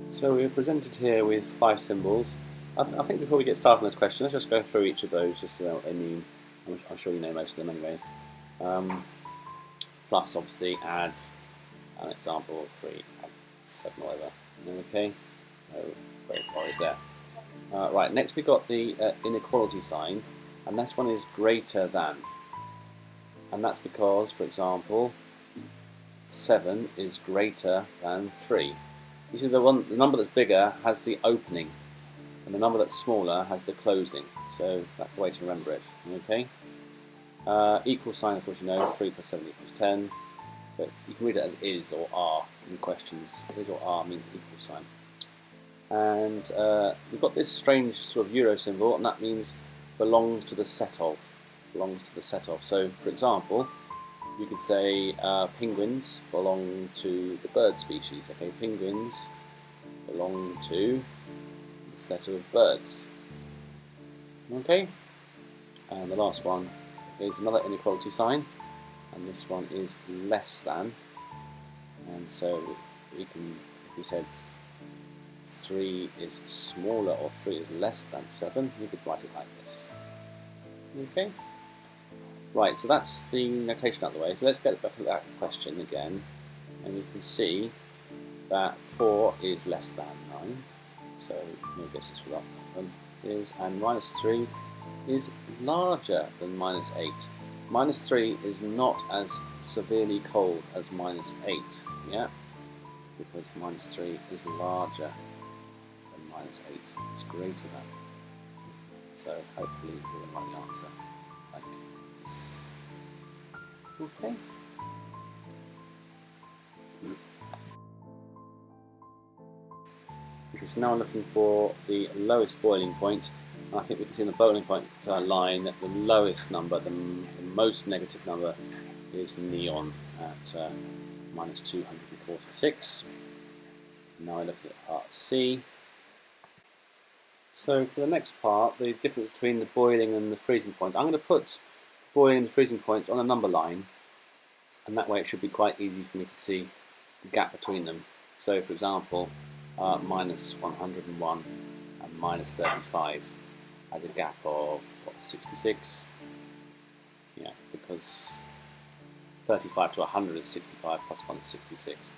So we're presented here with 5 symbols. I think before we get started on this question, let's just go through each of those, just so I mean, I'm sure you know most of them anyway. Plus, obviously, add an example 3, add 7, or whatever. Okay, no great worries there. Right, next we got the inequality sign, and this one is greater than. And that's because, for example, 7 is greater than 3. You see the number that's bigger has the opening, and the number that's smaller has the closing. So that's the way to remember it. Okay. Equal sign, of course, you know, 3 plus 7 equals 10. So you can read it as is or are in questions. Is or are means equal sign. And we've got this strange sort of euro symbol, and that means belongs to the set of. Belongs to the set of. So, for example, you could say penguins belong to the bird species. Okay, penguins belong to the set of birds. Okay, and the last one is another inequality sign, and this one is less than. And so we can, if we said 3 is smaller or 3 is less than 7, we could write it like this. Okay. Right, so that's the notation out of the way. So let's get back to that question again, and you can see that 4 is less than 9. So no guesses for that one is, and minus 3 is larger than minus 8. Minus 3 is not as severely cold as minus 8, yeah? Because minus 3 is larger than minus 8. It's greater than. So hopefully you will write the answer like this. Okay. Okay, so now I'm looking for the lowest boiling point. I think we can see in the boiling point line that the lowest number, the most negative number, is neon at minus 246. Now I look at part C. So for the next part, the difference between the boiling and the freezing point, I'm going to put boiling and freezing points on a number line, and that way it should be quite easy for me to see the gap between them. So for example, minus 101 and minus 35 has a gap of, what, 66? Yeah, because 35 to 100 is 65, plus 1 is 66.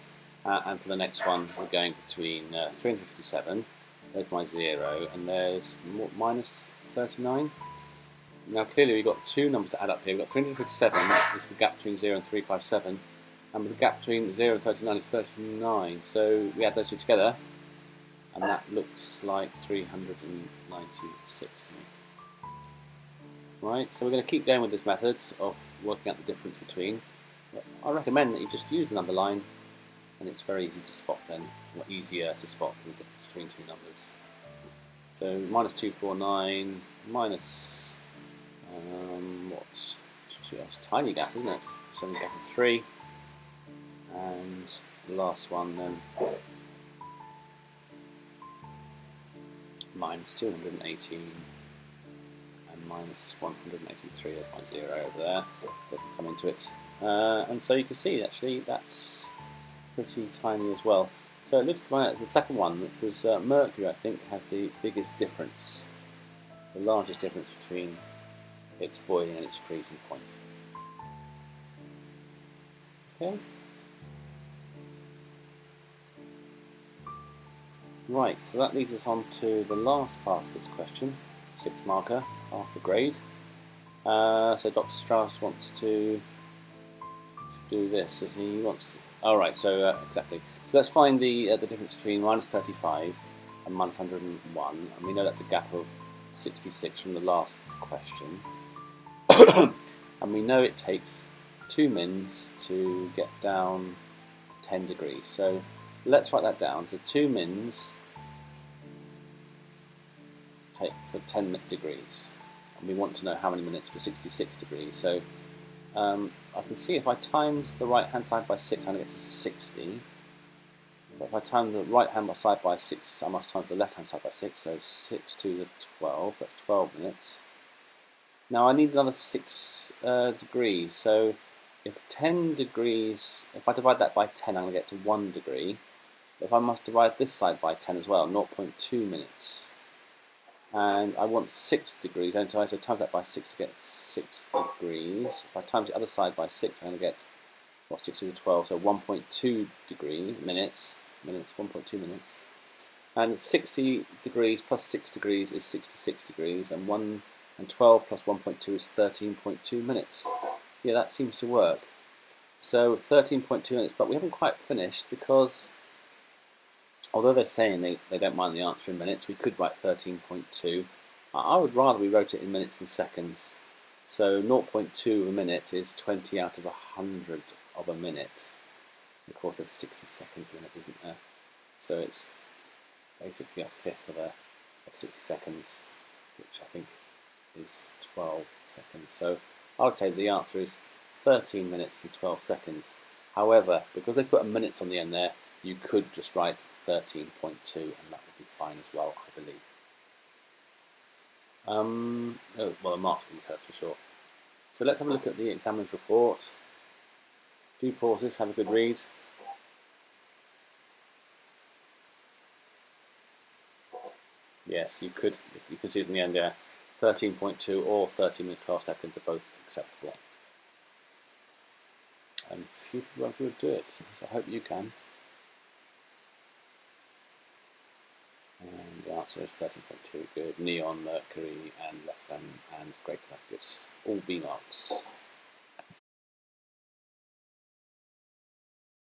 And for the next one, we're going between 357, there's my 0, and there's minus 39. Now clearly we've got two numbers to add up here. We've got 357, which is the gap between 0 and 357, and the gap between 0 and 39 is 39. So we add those two together, and that looks like 396 to me. Right, so we're going to keep going with this method of working out the difference between. I recommend that you just use the number line, and it's very easy to spot then, or easier to spot the difference between two numbers. So minus 249, minus, what's a tiny gap, isn't it? So a gap of 3, and the last one then, minus 218, and minus 183, there's my 0 over there, doesn't come into it. And so you can see actually that's pretty tiny as well. So it looks like the second one, which was Mercury, I think, has the biggest difference, the largest difference between its boiling and its freezing point. Okay. Right, so that leads us on to the last part of this question, 6th marker, half the grade. So Dr. Strauss wants to do this, as he wants. All right, so exactly. So let's find the difference between minus 35 and minus 101, and we know that's a gap of 66 from the last question. And we know it takes 2 mins to get down 10 degrees. So let's write that down. So 2 mins take for 10 degrees, and we want to know how many minutes for 66 degrees. So I can see if I times the right hand side by 6, I'm going to get to 60. But if I times the right hand side by 6, I must times the left hand side by 6. So 6 to the 12, that's 12 minutes. Now I need another 6 degrees. So if 10 degrees, if I divide that by 10, I'm going to get to 1 degree. if I must divide this side by 10 as well, 0.2 minutes. And I want 6 degrees, so I times that by 6 to get 6 degrees. If I times the other side by 6, I'm going to get, well, 6 to 12, so 1.2 minutes, 1.2 minutes. And 60 degrees plus 6 degrees is 66 degrees, and 12 plus 1.2 is 13.2 minutes. Yeah, that seems to work. So 13.2 minutes, but we haven't quite finished because although they're saying they don't mind the answer in minutes, we could write 13.2. I would rather we wrote it in minutes than seconds. So 0.2 of a minute is 20 out of 100 of a minute. Of course, there's 60 seconds a minute, isn't there? So it's basically a fifth of 60 seconds, which I think is 12 seconds. So I would say the answer is 13 minutes and 12 seconds. However, because they put a minutes on the end there, you could just write 13.2 and that would be fine as well, I believe. Oh, well, the marks will be first for sure. So let's have a look at the examiner's report. Do pause this, have a good read. Yes, you can see it in the end there. 13.2 or 13 minutes 12 seconds are both acceptable. And few people actually would do it, so I hope you can. And the answer is 13.2, good. Neon, Mercury, and less than, and greater, good. All B marks.